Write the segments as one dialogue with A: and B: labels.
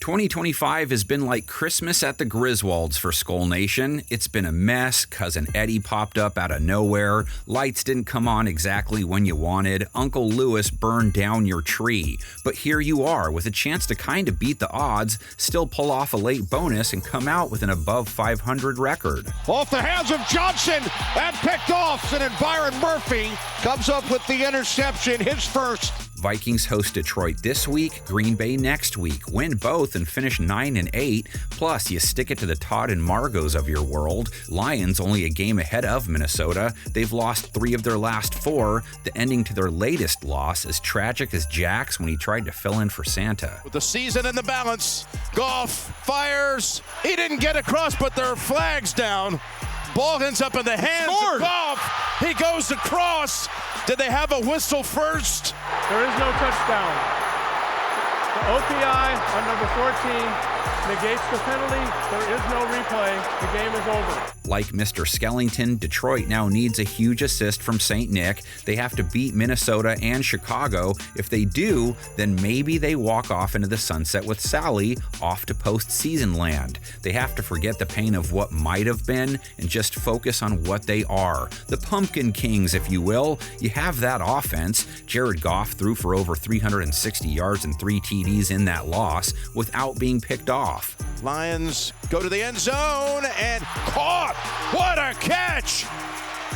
A: 2025 has been like Christmas at the Griswolds for Skull Nation. It's been a mess. Cousin Eddie popped up out of nowhere. Lights didn't come on exactly when you wanted. Uncle Lewis burned down your tree. But here you are with a chance to kind of beat the odds, still pull off a late bonus, and come out with an above 500 record.
B: Off the hands of Johnson and picked off, and Byron Murphy comes up with the interception, his first.
A: Vikings host Detroit this week, Green Bay next week. Win both and finish 9-8. Plus, you stick it to the Todd and Margos of your world. Lions only a game ahead of Minnesota. They've lost 3 of their last 4. The ending to their latest loss as tragic as Jack's when he tried to fill in for Santa.
B: With the season in the balance, Goff fires. He didn't get across, but there are flags down. Ball ends up in the hands of Goff. He goes across. Did they have a whistle first?
C: There is no touchdown. The OPI on number 14 negates the penalty. There is no replay. The game is over.
A: Like Mr. Skellington, Detroit now needs a huge assist from St. Nick. They have to beat Minnesota and Chicago. If they do, then maybe they walk off into the sunset with Sally, off to postseason land. They have to forget the pain of what might have been and just focus on what they are. The Pumpkin Kings, if you will. You have that offense. Jared Goff threw for over 360 yards and 3 TDs in that loss without being picked off.
B: Lions go to the end zone and caught. What a catch!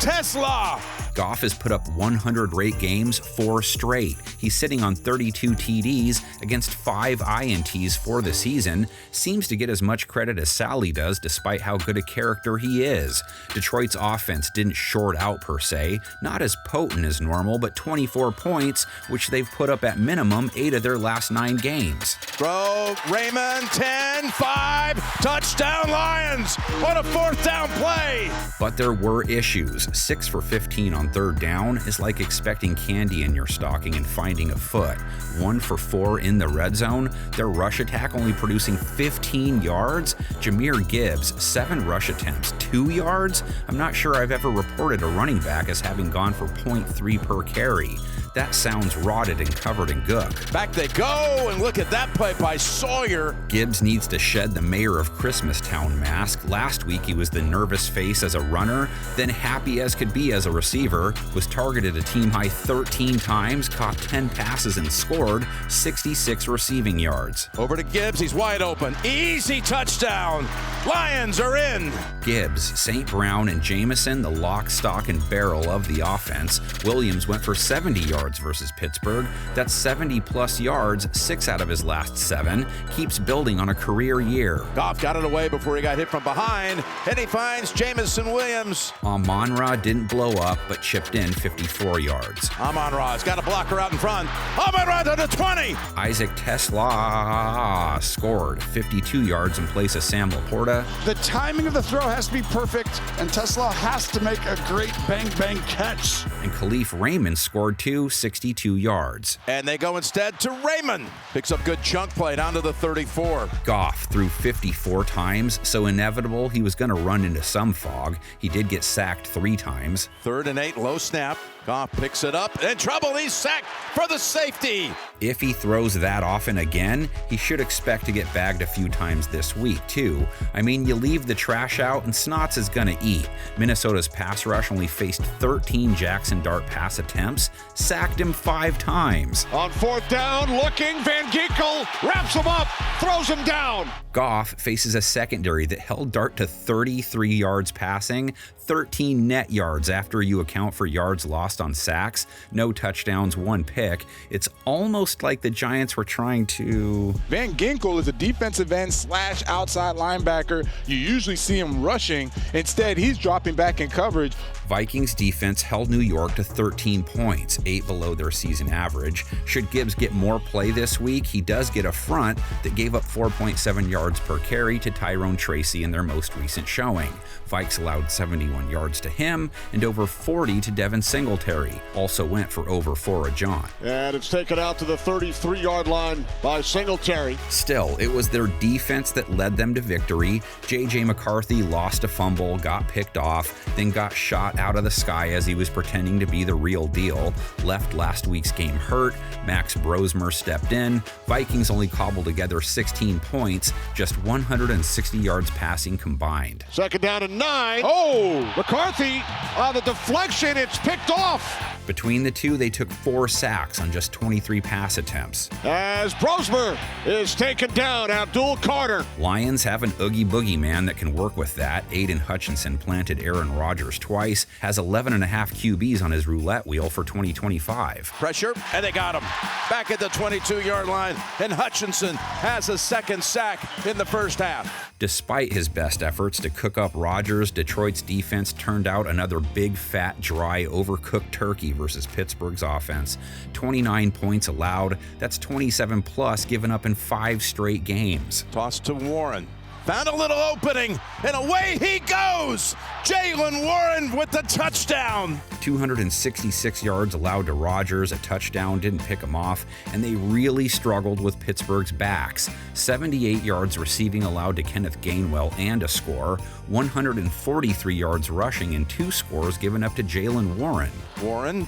B: Tesla!
A: Goff has put up 100 rate games 4 straight. He's sitting on 32 TDs against 5 INTs for the season. Seems to get as much credit as Sally does despite how good a character he is. Detroit's offense didn't short out per se, not as potent as normal, but 24 points, which they've put up at minimum 8 of their last 9 games.
B: Throw, Raymond, 10-5, touchdown Lions! What a 4th down play!
A: But there were issues. 6 for 15 on 3rd down is like expecting candy in your stocking and finding a foot. 1 for 4 in the red zone. Their rush attack only producing 15 yards. Jahmyr Gibbs, 7 rush attempts, 2 yards. I'm not sure I've ever reported a running back as having gone for 0.3 per carry. That sounds rotted and covered in gook.
B: Back they go, and look at that play by Sawyer.
A: Gibbs needs to shed the Mayor of Christmastown mask. Last week he was the nervous face as a runner, then happy as could be as a receiver, was targeted a team-high 13 times, caught 10 passes and scored 66 receiving yards.
B: Over to Gibbs, he's wide open. Easy touchdown. Lions are in.
A: Gibbs, St. Brown, and Jameson, the lock, stock, and barrel of the offense. Williams went for 70 yards versus Pittsburgh. That's 70-plus yards, 6 out of his last 7. Keeps building on a career year.
B: Goff got it away before he got hit from behind, and he finds Jamison Williams.
A: Amon-Ra didn't blow up, but chipped in 54 yards.
B: Amon-Ra's got a blocker out in front. Amon-Ra to the 20.
A: Isaac Tesla scored 52 yards in place of Sam Laporta.
D: The timing of the throw has to be perfect, and Tesla has to make a great bang-bang catch.
A: And Khalif Raymond scored 62 yards.
B: And they go instead to Raymond. Picks up good chunk play down to the 34.
A: Goff threw 54 times, so inevitable he was going to run into some fog. He did get sacked 3 times.
B: 3rd and 8, low snap. Goff picks it up. In trouble, he's sacked for the safety.
A: If he throws that often again, he should expect to get bagged a few times this week, too. I mean, you leave the trash out and Snots is gonna eat. Minnesota's pass rush only faced 13 Jackson Dart pass attempts, sacked him 5 times.
B: On 4th down, looking, Van Ginkel wraps him up, throws him down.
A: Goff faces a secondary that held Dart to 33 yards passing, 13 net yards after you account for yards lost on sacks, no touchdowns, 1 pick. It's almost like the Giants were trying to...
E: Van Ginkel is a defensive end / outside linebacker. You usually see him rushing. Instead, he's dropping back in coverage.
A: Vikings defense held New York to 13 points, 8 below their season average. Should Gibbs get more play this week, he does get a front that gave up 4.7 yards per carry to Tyrone Tracy in their most recent showing. Vikes allowed 71 yards to him and over 40 to Devin Singletary. Also went for over 4 of John.
F: And it's taken out to the 33-yard line by Singletary.
A: Still, it was their defense that led them to victory. J.J. McCarthy lost a fumble, got picked off, then got shot out of the sky as he was pretending to be the real deal. Left last week's game hurt. Max Brosmer stepped in. Vikings only cobbled together 16 points, just 160 yards passing combined.
F: Second down and 9. Oh, McCarthy on the deflection. It's picked off.
A: Between the two, they took 4 sacks on just 23 pass attempts.
F: As Brosmer is taken down, Abdul Carter.
A: Lions have an oogie boogie man that can work with that. Aiden Hutchinson planted Aaron Rodgers twice, has 11.5 QBs on his roulette wheel for 2025.
B: Pressure, and they got him. Back at the 22-yard line, and Hutchinson has a second sack in the first half.
A: Despite his best efforts to cook up Rodgers, Detroit's defense turned out another big, fat, dry, overcooked turkey versus Pittsburgh's offense. 29 points allowed. That's 27 plus given up in 5 straight games.
B: Toss to Warren. Found a little opening, and away he goes! Jalen Warren with the touchdown!
A: 266 yards allowed to Rodgers, a touchdown didn't pick him off, and they really struggled with Pittsburgh's backs. 78 yards receiving allowed to Kenneth Gainwell and a score, 143 yards rushing and 2 scores given up to Jalen Warren.
B: Warren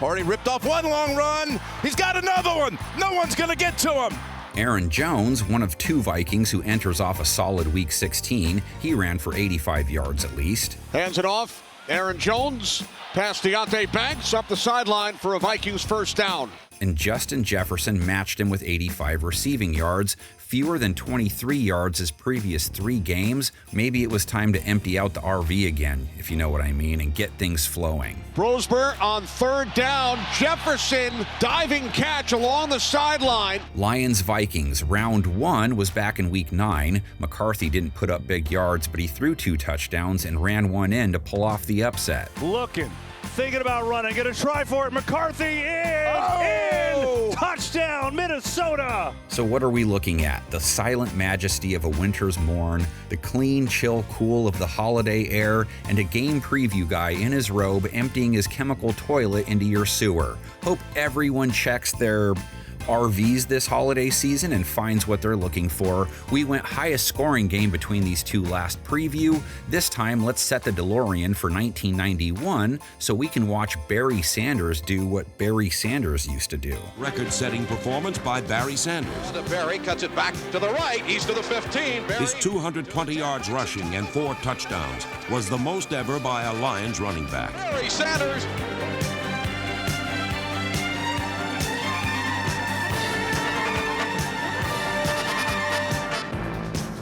B: already ripped off one long run. He's got another one. No one's going to get to him.
A: Aaron Jones, one of 2 Vikings who enters off a solid Week 16, he ran for 85 yards at least.
F: Hands it off. Aaron Jones past Deontay Banks up the sideline for a Vikings first down.
A: And Justin Jefferson matched him with 85 receiving yards, fewer than 23 yards his previous 3 games. Maybe it was time to empty out the RV again, if you know what I mean, and get things flowing.
F: Brosmer on third down. Jefferson diving catch along the sideline.
A: Lions-Vikings, round 1 was back in Week 9. McCarthy didn't put up big yards, but he threw 2 touchdowns and ran one in to pull off the upset.
C: Looking, thinking about running, gonna try for it. McCarthy in! Touchdown, Minnesota!
A: So what are we looking at? The silent majesty of a winter's morn, the clean, chill cool of the holiday air, and a game preview guy in his robe emptying his chemical toilet into your sewer. Hope everyone checks their RVs this holiday season and finds what they're looking for. We went highest scoring game between these 2 last preview. This time, let's set the DeLorean for 1991 so we can watch Barry Sanders do what Barry Sanders used to do.
G: Record-setting performance by Barry Sanders.
H: Barry cuts it back to the right. He's to the 15. Barry.
G: His 220 yards rushing and 4 touchdowns was the most ever by a Lions running back.
H: Barry Sanders.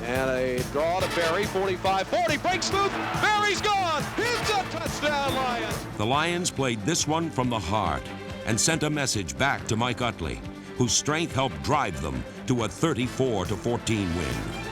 H: And a draw to Barry, 45-40, breaks through, Barry's gone! It's a touchdown, Lions!
G: The Lions played this one from the heart and sent a message back to Mike Utley, whose strength helped drive them to a 34-14 win.